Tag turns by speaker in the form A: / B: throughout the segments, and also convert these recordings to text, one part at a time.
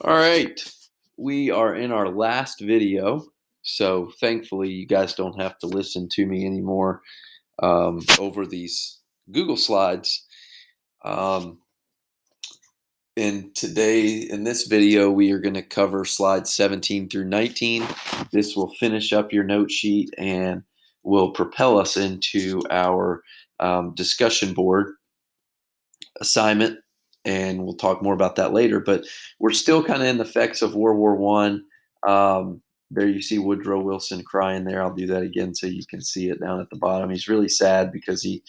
A: All right, we are in our last video, so thankfully you guys don't have to listen to me anymore over these Google Slides. Um, and today, in this video, we are going to cover slides 17 through 19. This will finish up your note sheet and will propel us into our discussion board assignment, and we'll talk more about that later. But we're still kind of in the effects of World War One. There you see Woodrow Wilson crying there. I'll do that again so you can see it down at the bottom. He's really sad because he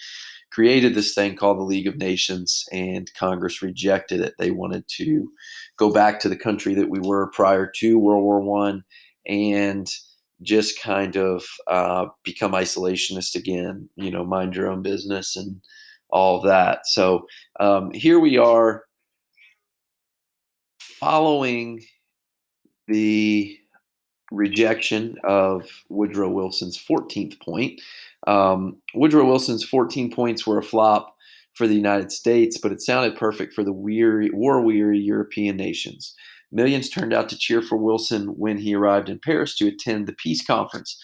A: created this thing called the League of Nations, and Congress rejected it. They wanted to go back to the country that we were prior to World War One, and just kind of become isolationist again. You know, mind your own business and all of that. So here we are following the rejection of Woodrow Wilson's 14th point. Woodrow Wilson's 14 points were a flop for the United States, but it sounded perfect for the war-weary European nations. Millions turned out to cheer for Wilson when he arrived in Paris to attend the peace conference.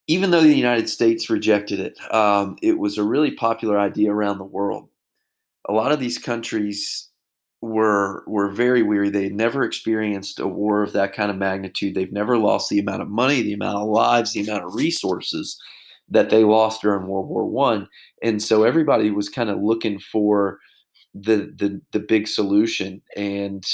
A: Even though the United States rejected it, it was a really popular idea around the world. A lot of these countries were very weary. They had never experienced a war of that kind of magnitude. They've never lost the amount of money, the amount of lives, the amount of resources that they lost during World War One. And so everybody was kind of looking for the big solution. And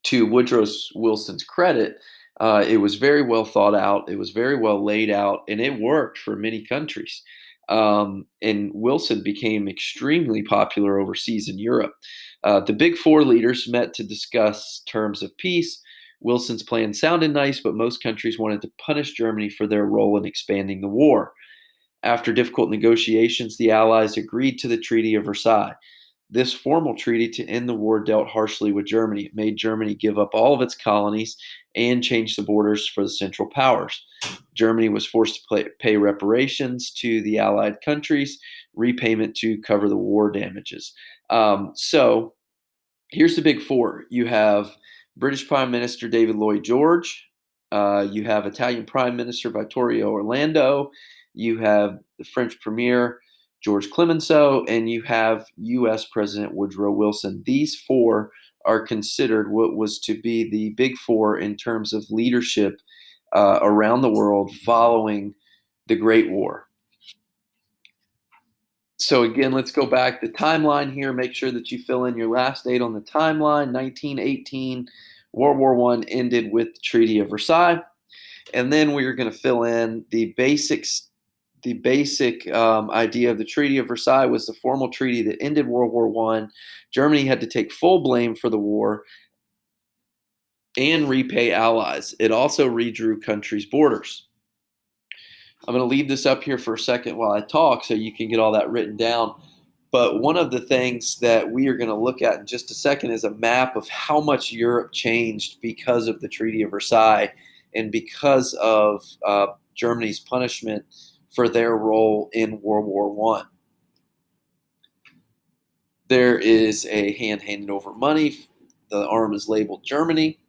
A: to Woodrow Wilson's credit, it was very well thought out. It was very well laid out, and it worked for many countries. And Wilson became extremely popular overseas in Europe. The Big Four leaders met to discuss terms of peace. Wilson's plan sounded nice, but most countries wanted to punish Germany for their role in expanding the war. After difficult negotiations, the Allies agreed to the Treaty of Versailles. This formal treaty to end the war dealt harshly with Germany. It made Germany give up all of its colonies and change the borders for the Central Powers. Germany was forced to pay reparations to the Allied countries, repayment to cover the war damages. So here's the Big Four. You have British Prime Minister David Lloyd George. You have Italian Prime Minister Vittorio Orlando. You have the French Premier George Clemenceau, and you have U.S. President Woodrow Wilson. These four are considered what was to be the Big Four in terms of leadership around the world following the Great War. So again, let's go back the timeline here. Make sure that you fill in your last date on the timeline. 1918, World War I ended with the Treaty of Versailles. And then we are going to fill in the basics. The basic idea of the Treaty of Versailles was the formal treaty that ended World War I. Germany had to take full blame for the war and repay allies. It also redrew countries' borders. I'm going to leave this up here for a second while I talk so you can get all that written down. But one of the things that we are going to look at in just a second is a map of how much Europe changed because of the Treaty of Versailles and because of Germany's punishment for their role in World War I. There is a hand handing over money. The arm is labeled Germany.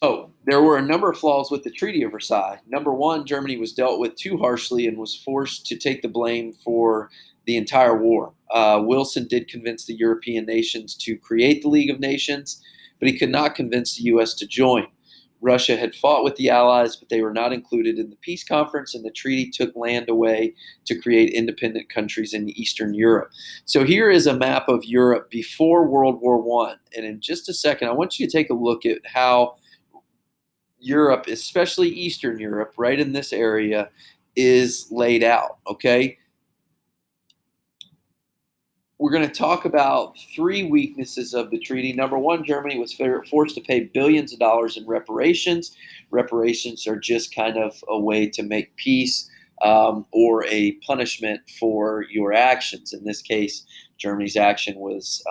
A: Oh, there were a number of flaws with the Treaty of Versailles. Number one, Germany was dealt with too harshly and was forced to take the blame for the entire war. Wilson did convince the European nations to create the League of Nations, but he could not convince the U.S. to join. Russia had fought with the Allies, but they were not included in the peace conference, and the treaty took land away to create independent countries in Eastern Europe. So here is a map of Europe before World War I. And in just a second, I want you to take a look at how Europe, especially Eastern Europe, right in this area, is laid out, okay? We're going to talk about three weaknesses of the treaty. Number one, Germany was forced to pay billions of dollars in reparations. Reparations are just kind of a way to make peace or a punishment for your actions. In this case, Germany's action was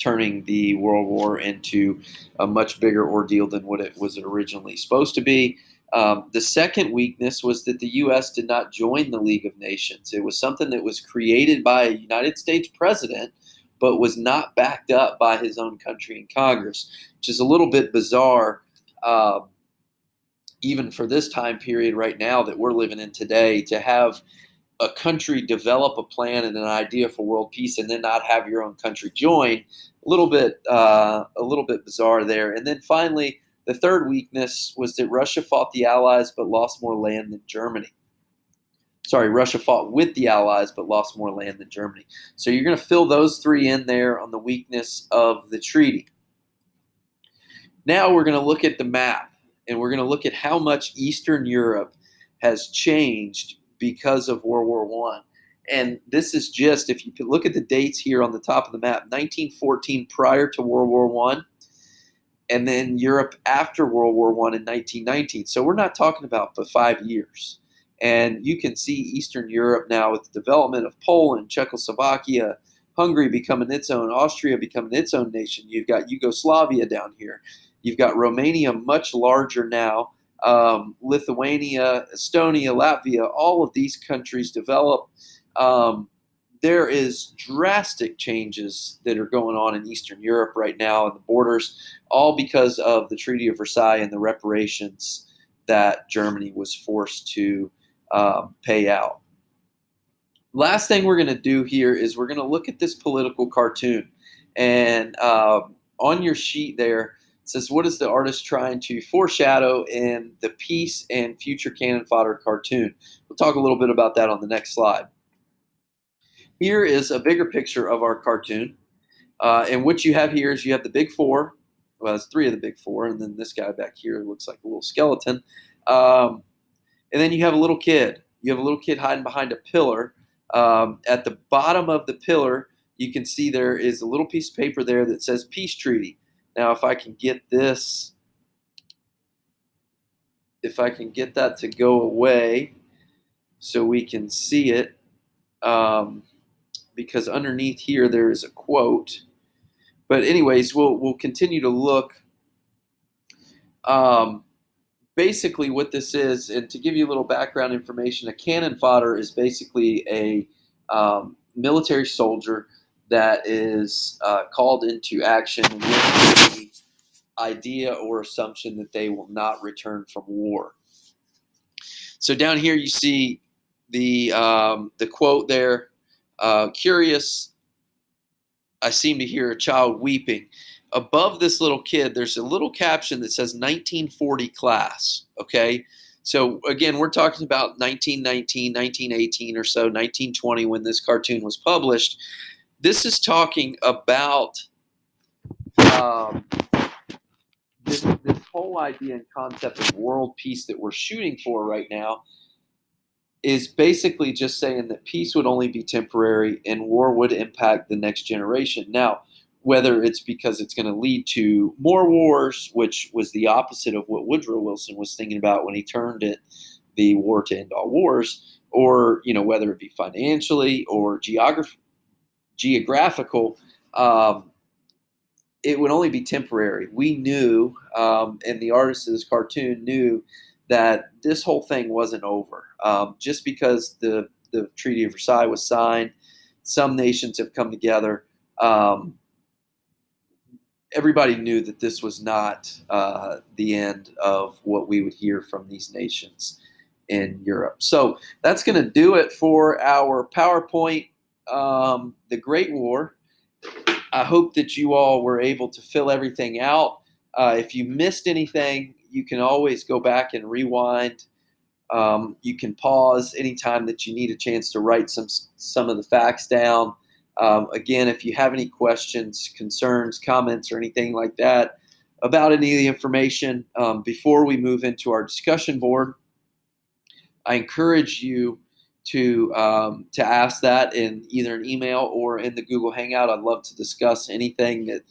A: turning the World War into a much bigger ordeal than what it was originally supposed to be. The second weakness was that the U.S. did not join the League of Nations. It was something that was created by a United States president, but was not backed up by his own country in Congress, which is a little bit bizarre, uh, even for this time period right now that we're living in today, to have a country develop a plan and an idea for world peace and then not have your own country join. A little bit bizarre there. And then finally, the third weakness was that Russia fought the Allies but lost more land than Germany. Sorry, Russia fought with the Allies but lost more land than Germany. So you're going to fill those three in there on the weakness of the treaty. Now we're going to look at the map, and we're going to look at how much Eastern Europe has changed because of World War One. And this is just, if you could look at the dates here on the top of the map, 1914 prior to World War One, and then Europe after World War One in 1919. So we're not talking about but 5 years. And you can see Eastern Europe now with the development of Poland, Czechoslovakia, Hungary becoming its own, Austria becoming its own nation. You've got Yugoslavia down here. You've got Romania, much larger now. Lithuania, Estonia, Latvia, all of these countries develop. Um, there is drastic changes that are going on in Eastern Europe right now and the borders, all because of the Treaty of Versailles and the reparations that Germany was forced to pay out. Last thing we're going to do here is we're going to look at this political cartoon. And on your sheet there, it says, what is the artist trying to foreshadow in the peace and future cannon fodder cartoon? We'll talk a little bit about that on the next slide. Here is a bigger picture of our cartoon. And what you have here is you have the big four. Well, it's three of the big four. And then this guy back here looks like a little skeleton. And then you have a little kid. You have a little kid hiding behind a pillar. At the bottom of the pillar, you can see there is a little piece of paper there that says peace treaty. Now, if I can get that to go away so we can see it, because underneath here there is a quote. But anyways, we'll continue to look. Basically what this is, and to give you a little background information, a cannon fodder is basically a military soldier that is called into action with the idea or assumption that they will not return from war. So down here you see the quote there, curious, I seem to hear a child weeping. Above this little kid, there's a little caption that says 1940 class, okay? So again, we're talking about 1919, 1918 or so, 1920 when this cartoon was published. This is talking about this whole idea and concept of world peace that we're shooting for right now is basically just saying that peace would only be temporary and war would impact the next generation. Now, whether it's because it's going to lead to more wars, which was the opposite of what Woodrow Wilson was thinking about when he turned it the war to end all wars, or whether it be financially or geographical, it would only be temporary. We knew, and the artist of this cartoon knew, that this whole thing wasn't over. Just because the Treaty of Versailles was signed, some nations have come together. Everybody knew that this was not the end of what we would hear from these nations in Europe. So that's going to do it for our PowerPoint, The Great War. I hope that you all were able to fill everything out. If you missed anything, you can always go back and rewind. You can pause anytime that you need a chance to write some of the facts down. Again, if you have any questions, concerns, comments, or anything like that about any of the information, before we move into our discussion board, I encourage you to ask that in either an email or in the Google Hangout. I'd love to discuss anything that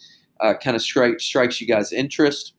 A: kind of strikes you guys' interest.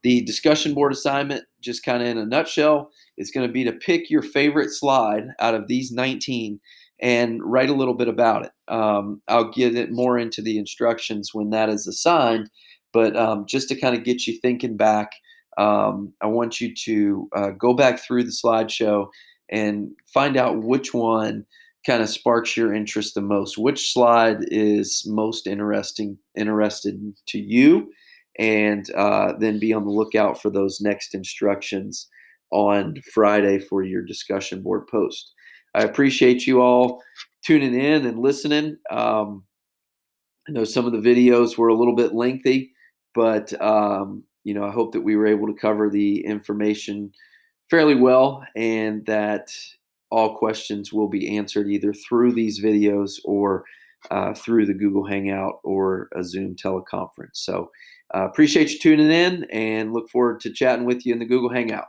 A: The discussion board assignment, just kind of in a nutshell, is going to be to pick your favorite slide out of these 19 and write a little bit about it. I'll get it more into the instructions when that is assigned, but just to kind of get you thinking back I want you to go back through the slideshow and find out which one kind of sparks your interest the most. Which slide is most interested to you, and then be on the lookout for those next instructions on Friday for your discussion board post. I appreciate you all tuning in and listening. I know some of the videos were a little bit lengthy, but I hope that we were able to cover the information fairly well, and that all questions will be answered either through these videos or through the Google Hangout or a Zoom teleconference. So appreciate you tuning in, and look forward to chatting with you in the Google Hangout.